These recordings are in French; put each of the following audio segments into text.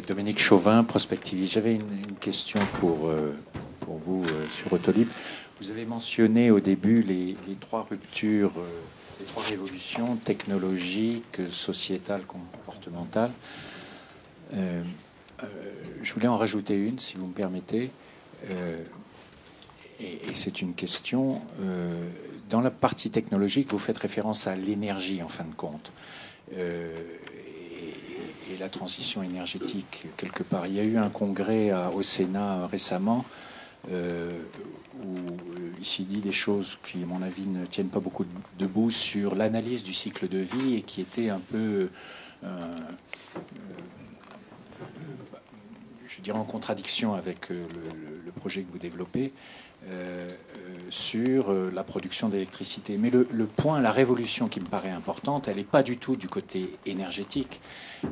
Dominique Chauvin, prospectiviste. J'avais une question pour vous sur Autolib. Vous avez mentionné au début les trois ruptures, les trois révolutions technologiques, sociétales, comportementales. Je voulais en rajouter une, si vous me permettez. Et c'est une question. Dans la partie technologique, vous faites référence à l'énergie, en fin de compte. Et la transition énergétique, quelque part. Il y a eu un congrès au Sénat récemment où il s'y dit des choses qui, à mon avis, ne tiennent pas beaucoup debout sur l'analyse du cycle de vie et qui était un peu, je dirais, en contradiction avec le projet que vous développez. Sur la production d'électricité. Mais le point, la révolution qui me paraît importante, elle n'est pas du tout du côté énergétique,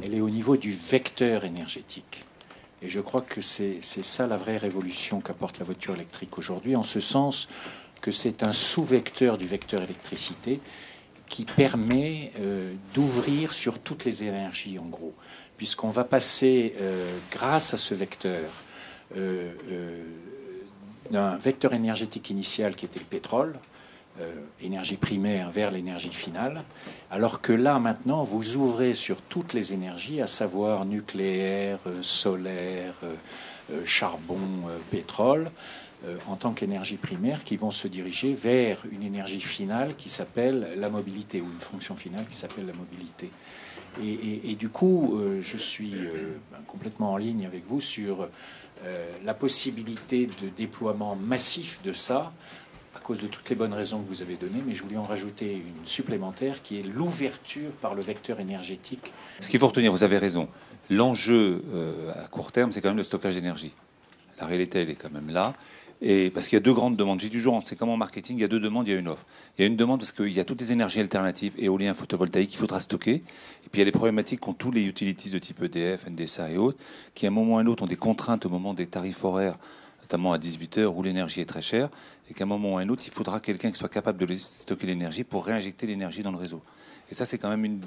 elle est au niveau du vecteur énergétique. Et je crois que c'est ça la vraie révolution qu'apporte la voiture électrique aujourd'hui, en ce sens que c'est un sous-vecteur du vecteur électricité qui permet d'ouvrir sur toutes les énergies, en gros, puisqu'on va passer, grâce à ce vecteur, d'un vecteur énergétique initial qui était le pétrole, énergie primaire vers l'énergie finale, alors que là, maintenant, vous ouvrez sur toutes les énergies, à savoir nucléaire, solaire, charbon, pétrole, en tant qu'énergie primaire, qui vont se diriger vers une énergie finale qui s'appelle la mobilité, ou une fonction finale qui s'appelle la mobilité. Et du coup, je suis complètement en ligne avec vous sur la possibilité de déploiement massif de ça, à cause de toutes les bonnes raisons que vous avez données, mais je voulais en rajouter une supplémentaire qui est l'ouverture par le vecteur énergétique. Ce qu'il faut retenir, vous avez raison, l'enjeu à court terme, c'est quand même le stockage d'énergie. La réalité, elle est quand même là. Et parce qu'il y a deux grandes demandes. J'ai du genre, c'est comme en marketing, il y a deux demandes, il y a une offre. Il y a une demande parce qu'il y a toutes les énergies alternatives, éolien, photovoltaïque, qu'il faudra stocker. Et puis il y a les problématiques qu'ont tous les utilities de type EDF, NDSA et autres, qui à un moment ou à un autre ont des contraintes au moment des tarifs horaires, notamment à 18 heures où l'énergie est très chère, et qu'à un moment ou à un autre, il faudra quelqu'un qui soit capable de stocker l'énergie pour réinjecter l'énergie dans le réseau. Et ça, c'est quand même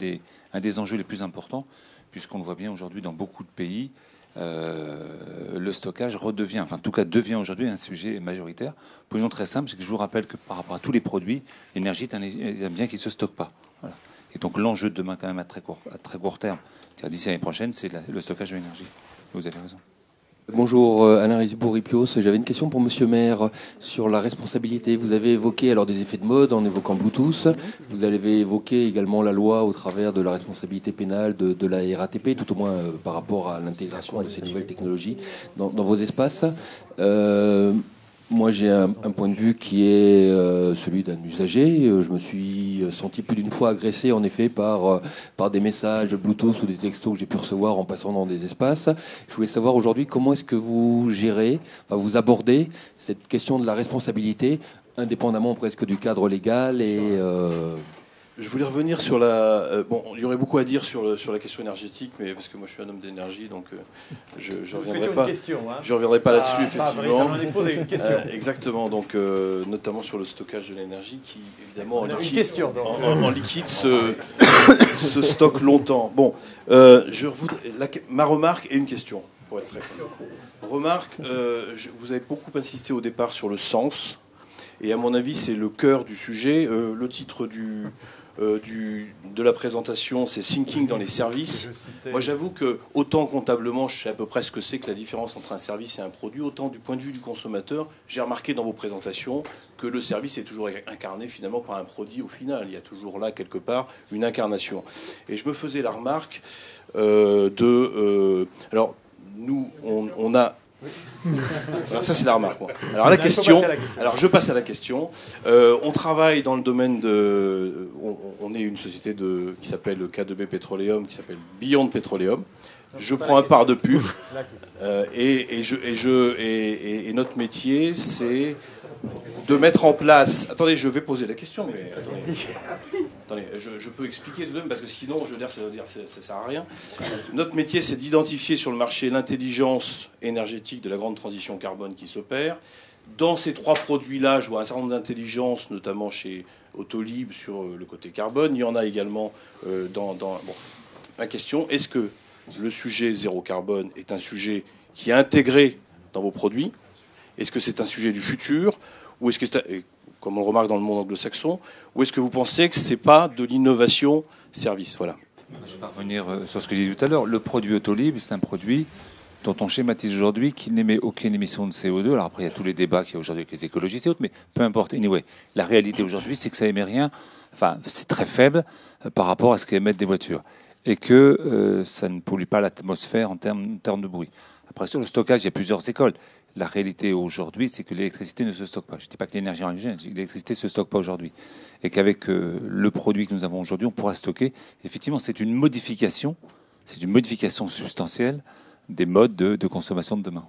un des enjeux les plus importants, puisqu'on le voit bien aujourd'hui dans beaucoup de pays. Le stockage redevient, enfin en tout cas devient aujourd'hui un sujet majoritaire. Pour une raison très simple, c'est que je vous rappelle que par rapport à tous les produits, l'énergie est un bien qui ne se stocke pas. Voilà. Et donc l'enjeu de demain quand même à très court terme, c'est-à-dire d'ici l'année prochaine, c'est le stockage de l'énergie. Vous avez raison. Bonjour, Alain Bourripios. J'avais une question pour Monsieur Maire sur la responsabilité. Vous avez évoqué alors des effets de mode en évoquant Bluetooth. Vous avez évoqué également la loi au travers de la responsabilité pénale de la RATP, tout au moins par rapport à l'intégration de ces nouvelles technologies dans vos espaces. Moi, j'ai un point de vue qui est celui d'un usager. Je me suis senti plus d'une fois agressé, en effet, par des messages Bluetooth ou des textos que j'ai pu recevoir en passant dans des espaces. Je voulais savoir aujourd'hui comment est-ce que vous gérez, enfin, vous abordez cette question de la responsabilité, indépendamment presque du cadre légal et... Je voulais revenir sur la... bon, il y aurait beaucoup à dire sur la question énergétique, mais parce que moi je suis un homme d'énergie, donc je ne reviendrai pas là-dessus, effectivement. Exactement, donc notamment sur le stockage de l'énergie qui, évidemment, en liquide se stocke longtemps. Bon, ma remarque est une question, pour être très clair. Remarque, vous avez beaucoup insisté au départ sur le sens, et à mon avis c'est le cœur du sujet. Le titre de la présentation, c'est Thinking dans les services. Moi, j'avoue que, autant comptablement, je sais à peu près ce que c'est que la différence entre un service et un produit, autant du point de vue du consommateur, j'ai remarqué dans vos présentations que le service est toujours incarné finalement par un produit au final. Il y a toujours là, quelque part, une incarnation. Et je me faisais la remarque alors, nous, on a... Alors ça c'est la remarque. Alors la question. Alors je passe à la question. On travaille dans le domaine de. On est une société qui s'appelle K2B Petroleum, qui s'appelle Beyond Petroleum. Je prends un part de pub. Et notre métier, c'est de mettre en place. Attendez, je vais poser la question, mais attendez, je peux expliquer tout de même, parce que sinon, je veux dire, ça sert à rien. Notre métier, c'est d'identifier sur le marché l'intelligence énergétique de la grande transition carbone qui s'opère. Dans ces trois produits-là, je vois un certain nombre d'intelligences, notamment chez Autolib sur le côté carbone. Il y en a également dans... Bon, ma question, est-ce que le sujet zéro carbone est un sujet qui est intégré dans vos produits? Est-ce que c'est un sujet du futur? Ou est-ce que, comme on le remarque dans le monde anglo-saxon, ou est-ce que vous pensez que ce n'est pas de l'innovation service? Voilà. Je vais revenir sur ce que j'ai dit tout à l'heure. Le produit Autolib, c'est un produit dont on schématise aujourd'hui qu'il n'émet aucune émission de CO2. Alors après, il y a tous les débats qu'il y a aujourd'hui avec les écologistes et autres, mais peu importe. Anyway, la réalité aujourd'hui, c'est que ça émet rien. Enfin, c'est très faible par rapport à ce qu'émettent des voitures. Et que ça ne pollue pas l'atmosphère en termes de bruit. Après, sur le stockage, il y a plusieurs écoles. La réalité aujourd'hui, c'est que l'électricité ne se stocke pas. Je ne dis pas que l'énergie en hydrogène, l'électricité ne se stocke pas aujourd'hui. Et qu'avec le produit que nous avons aujourd'hui, on pourra stocker. Effectivement, c'est une modification substantielle des modes de consommation de demain.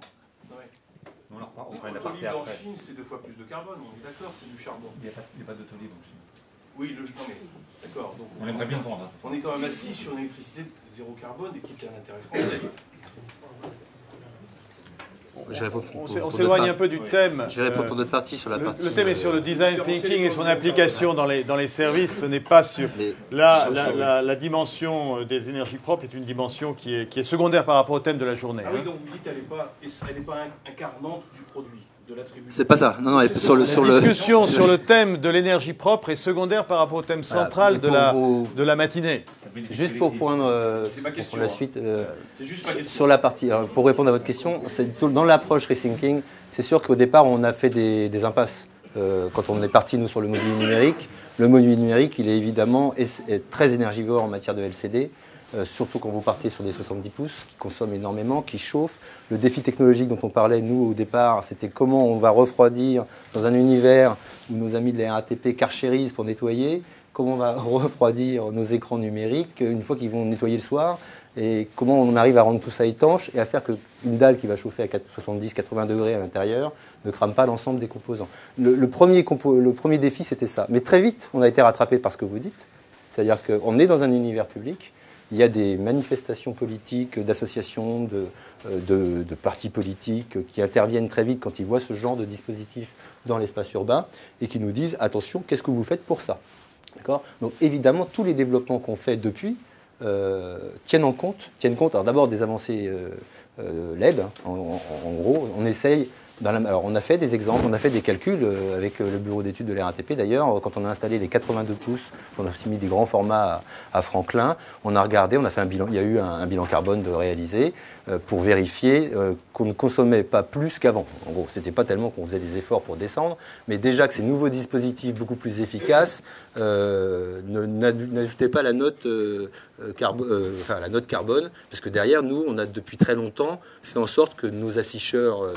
L'autolib en Chine, c'est 2 fois plus de carbone, on est d'accord, c'est du charbon. Il n'y a pas d'autolib en Chine. Oui, non mais d'accord. Donc, on aimerait bien vendre. On est quand même assis sur une électricité zéro carbone et qui a un intérêt français. On s'éloigne un peu du thème. Je vais répondre pour notre partie sur la partie. Le thème est sur le design thinking et son application dans les services. Ce n'est pas sur la dimension des énergies propres est une dimension qui est secondaire par rapport au thème de la journée. Ah oui, donc vous dites qu'elle n'est pas incarnante du produit. C'est pas ça. Non, la discussion sur le thème de l'énergie propre est secondaire par rapport au thème central de la matinée. Juste pour prendre la suite, sur la partie, alors pour répondre à votre question, dans l'approche rethinking, c'est sûr qu'au départ, on a fait des impasses. Quand on est parti, nous, sur le module numérique, il est évidemment très énergivore en matière de LCD. Surtout quand vous partez sur des 70 pouces, qui consomment énormément, qui chauffent. Le défi technologique dont on parlait, nous, au départ, c'était comment on va refroidir dans un univers où nos amis de la RATP carchérisent pour nettoyer, comment on va refroidir nos écrans numériques une fois qu'ils vont nettoyer le soir, et comment on arrive à rendre tout ça étanche et à faire qu'une dalle qui va chauffer à 70-80 degrés à l'intérieur ne crame pas l'ensemble des composants. Le premier défi, c'était ça. Mais très vite, on a été rattrapé par ce que vous dites. C'est-à-dire qu'on est dans un univers public. Il y a des manifestations politiques, d'associations, de partis politiques qui interviennent très vite quand ils voient ce genre de dispositif dans l'espace urbain et qui nous disent « Attention, qu'est-ce que vous faites pour ça ?» D'accord ? Donc évidemment, tous les développements qu'on fait depuis tiennent compte alors d'abord des avancées LED. En gros, on essaye... Alors, on a fait des exemples, on a fait des calculs avec le bureau d'études de la RATP. D'ailleurs, quand on a installé les 82 pouces, on a aussi mis des grands formats à Franklin. On a regardé, on a fait un bilan. Il y a eu un bilan carbone réalisé pour vérifier qu'on ne consommait pas plus qu'avant. En gros, c'était pas tellement qu'on faisait des efforts pour descendre, mais déjà que ces nouveaux dispositifs beaucoup plus efficaces n'ajoutaient pas la note carbone, parce que derrière nous, on a depuis très longtemps fait en sorte que nos afficheurs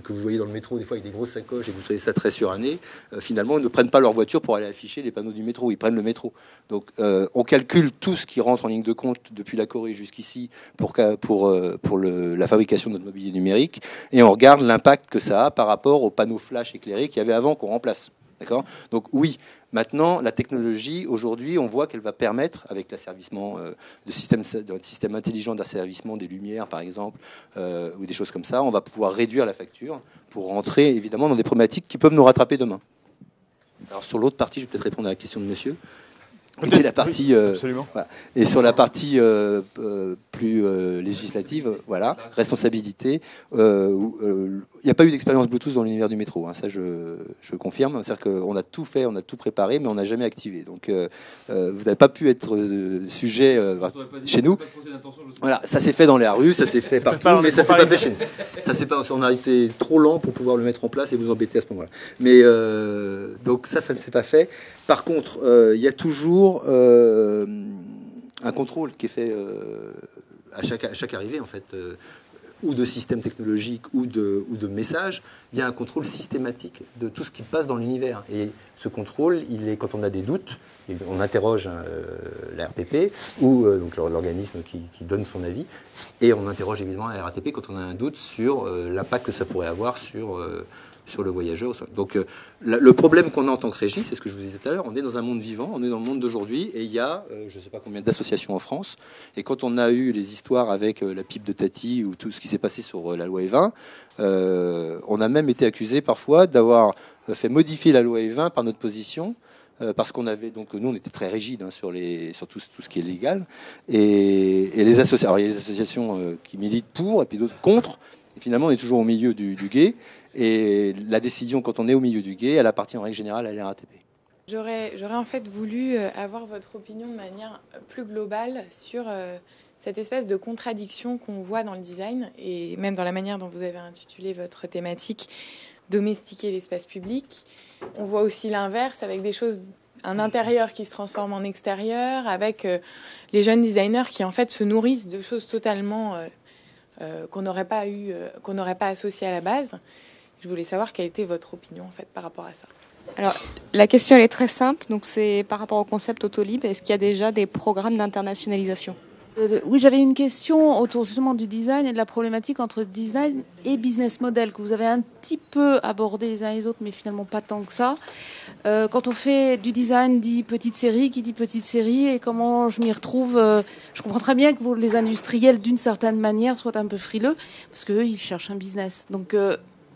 que vous voyez dans le métro des fois avec des grosses sacoches et que vous savez ça très suranné, finalement ils ne prennent pas leur voiture pour aller afficher les panneaux du métro, ils prennent le métro. Donc on calcule tout ce qui rentre en ligne de compte depuis la Corée jusqu'ici pour la fabrication de notre mobilier numérique, et on regarde l'impact que ça a par rapport aux panneaux flash éclairés qu'il y avait avant qu'on remplace. D'accord ? Donc oui, maintenant, la technologie, aujourd'hui, on voit qu'elle va permettre, avec l'asservissement de système intelligent d'asservissement des lumières, par exemple, ou des choses comme ça, on va pouvoir réduire la facture pour rentrer, évidemment, dans des problématiques qui peuvent nous rattraper demain. Alors, sur l'autre partie, je vais peut-être répondre à la question de monsieur. C'était la partie, voilà. Et sur la partie plus législative, voilà, responsabilité. Il n'y a pas eu d'expérience Bluetooth dans l'univers du métro, hein, ça je confirme. C'est-à-dire qu'on a tout fait, on a tout préparé, mais on n'a jamais activé. Donc vous n'avez pas pu être sujet chez nous. Voilà, ça s'est fait dans la rue, ça s'est fait partout, mais ça s'est pas fait chez nous. On a été trop lent pour pouvoir le mettre en place et vous embêter à ce moment-là. Mais donc ça ne s'est pas fait. Par contre, il y a toujours un contrôle qui est fait à chaque arrivée, en fait, ou de système technologique ou de messages. Il y a un contrôle systématique de tout ce qui passe dans l'univers. Et ce contrôle, quand on a des doutes, on interroge la RPP ou donc l'organisme qui donne son avis, et on interroge évidemment la RATP quand on a un doute sur l'impact que ça pourrait avoir sur le voyageur. Donc le problème qu'on a en tant que régie, c'est ce que je vous disais tout à l'heure, on est dans un monde vivant, on est dans le monde d'aujourd'hui, et il y a je ne sais pas combien d'associations en France, et quand on a eu les histoires avec la pipe de Tati ou tout ce qui s'est passé sur la loi E20, on a même été accusé parfois d'avoir fait modifier la loi E20 par notre position, parce qu'on avait donc nous on était très rigide sur tout ce qui est légal et les associations. Alors il y a des associations qui militent pour et puis d'autres contre. Et finalement on est toujours au milieu du gué et la décision quand on est au milieu du gué elle appartient en règle générale à la RATP. J'aurais en fait voulu avoir votre opinion de manière plus globale sur cette espèce de contradiction qu'on voit dans le design et même dans la manière dont vous avez intitulé votre thématique, domestiquer l'espace public. On voit aussi l'inverse avec des choses, un intérieur qui se transforme en extérieur, avec les jeunes designers qui en fait se nourrissent de choses totalement qu'on n'aurait pas associées à la base. Je voulais savoir quelle était votre opinion en fait par rapport à ça. Alors, la question elle est très simple, donc c'est par rapport au concept Autolib, est-ce qu'il y a déjà des programmes d'internationalisation ? Oui, j'avais une question autour justement du design et de la problématique entre design et business model que vous avez un petit peu abordé les uns et les autres, mais finalement pas tant que ça. Quand on fait du design dit petite série, qui dit petite série, et comment je m'y retrouve, je comprends très bien que les industriels d'une certaine manière soient un peu frileux, parce qu'eux, ils cherchent un business. Donc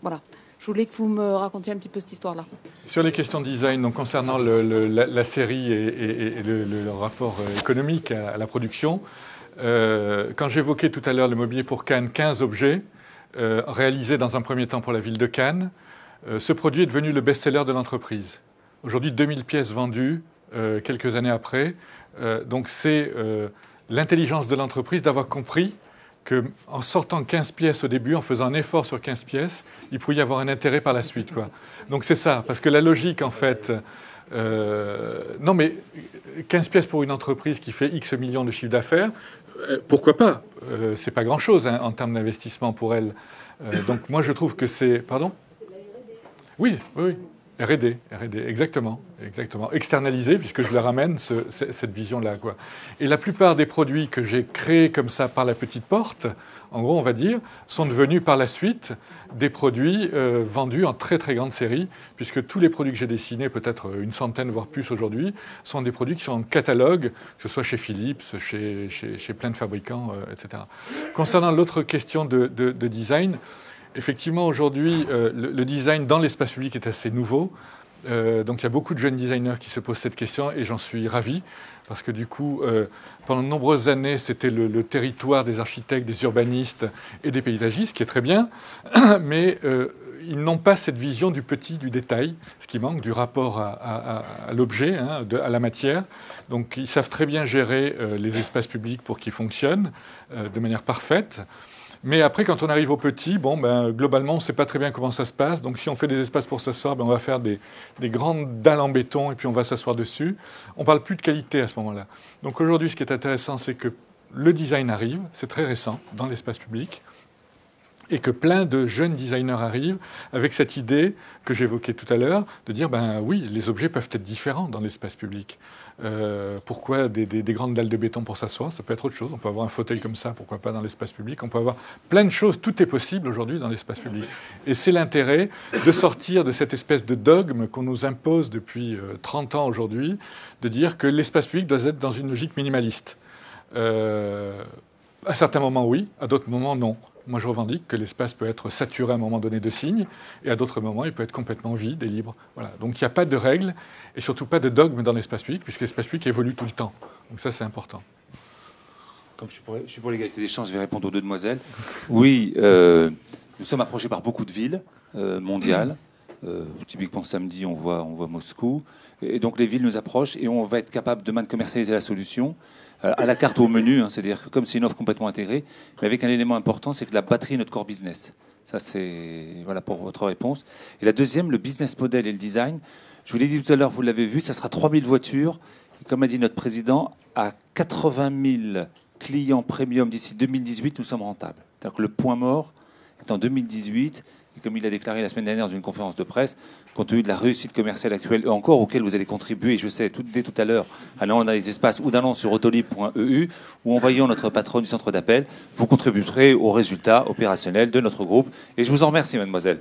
voilà. Je voulais que vous me racontiez un petit peu cette histoire-là. Sur les questions de design, donc concernant la série et le rapport économique à la production, quand j'évoquais tout à l'heure le mobilier pour Cannes, 15 objets réalisés dans un premier temps pour la ville de Cannes, ce produit est devenu le best-seller de l'entreprise. Aujourd'hui, 2000 pièces vendues quelques années après. Donc c'est l'intelligence de l'entreprise d'avoir compris qu'en sortant 15 pièces au début, en faisant un effort sur 15 pièces, il pouvait y avoir un intérêt par la suite, quoi. Donc c'est ça, parce que la logique, en fait... non, mais 15 pièces pour une entreprise qui fait X millions de chiffre d'affaires, pourquoi pas ? C'est pas grand-chose en termes d'investissement pour elle. Donc moi, je trouve que c'est... Pardon ? Oui. R&D, exactement. Externalisé, puisque je leur ramène cette vision-là, quoi. Et la plupart des produits que j'ai créés comme ça par la petite porte, en gros, on va dire, sont devenus par la suite des produits vendus en très très grande série, puisque tous les produits que j'ai dessinés, peut-être une centaine voire plus aujourd'hui, sont des produits qui sont en catalogue, que ce soit chez Philips, chez plein de fabricants, etc. Concernant l'autre question de design, effectivement, aujourd'hui, le design dans l'espace public est assez nouveau. Donc il y a beaucoup de jeunes designers qui se posent cette question et j'en suis ravi. Parce que du coup, pendant de nombreuses années, c'était le territoire des architectes, des urbanistes et des paysagistes, ce qui est très bien. Mais ils n'ont pas cette vision du petit, du détail, ce qui manque, du rapport à l'objet, à la matière. Donc ils savent très bien gérer les espaces publics pour qu'ils fonctionnent de manière parfaite. Mais après, quand on arrive au petit, globalement, on ne sait pas très bien comment ça se passe. Donc, si on fait des espaces pour s'asseoir, on va faire des grandes dalles en béton et puis on va s'asseoir dessus. On ne parle plus de qualité à ce moment-là. Donc, aujourd'hui, ce qui est intéressant, c'est que le design arrive, c'est très récent, dans l'espace public, et que plein de jeunes designers arrivent avec cette idée que j'évoquais tout à l'heure, de dire, oui, les objets peuvent être différents dans l'espace public. Pourquoi des grandes dalles de béton pour s'asseoir ? Ça peut être autre chose. On peut avoir un fauteuil comme ça, pourquoi pas dans l'espace public ? On peut avoir plein de choses. Tout est possible aujourd'hui dans l'espace public. Et c'est l'intérêt de sortir de cette espèce de dogme qu'on nous impose depuis 30 ans aujourd'hui, de dire que l'espace public doit être dans une logique minimaliste. À certains moments, oui. À d'autres moments, non. Moi, je revendique que l'espace peut être saturé à un moment donné de signes, et à d'autres moments, il peut être complètement vide et libre. Voilà. Donc, il n'y a pas de règles, et surtout pas de dogme dans l'espace public, puisque l'espace public évolue tout le temps. Donc ça, c'est important. Comme je suis pour l'égalité des chances, je vais répondre aux deux demoiselles. Oui, nous sommes approchés par beaucoup de villes mondiales. Typiquement, samedi, on voit Moscou. Et donc, les villes nous approchent, et on va être capable demain de commercialiser la solution à la carte ou au menu, c'est-à-dire que comme c'est une offre complètement intégrée, mais avec un élément important, c'est que la batterie est notre core business. Ça, c'est voilà pour votre réponse. Et la deuxième, le business model et le design. Je vous l'ai dit tout à l'heure, vous l'avez vu, ça sera 3000 voitures. Et comme a dit notre président, à 80 000 clients premium d'ici 2018, nous sommes rentables. C'est-à-dire que le point mort est en 2018. Et comme il a déclaré la semaine dernière dans une conférence de presse, compte tenu de la réussite commerciale actuelle, encore auquel vous allez contribuer, je sais, dès tout à l'heure, allant dans les espaces ou d'allant sur autolib.eu ou en voyant notre patron du centre d'appel, vous contribuerez aux résultats opérationnels de notre groupe. Et je vous en remercie, mademoiselle.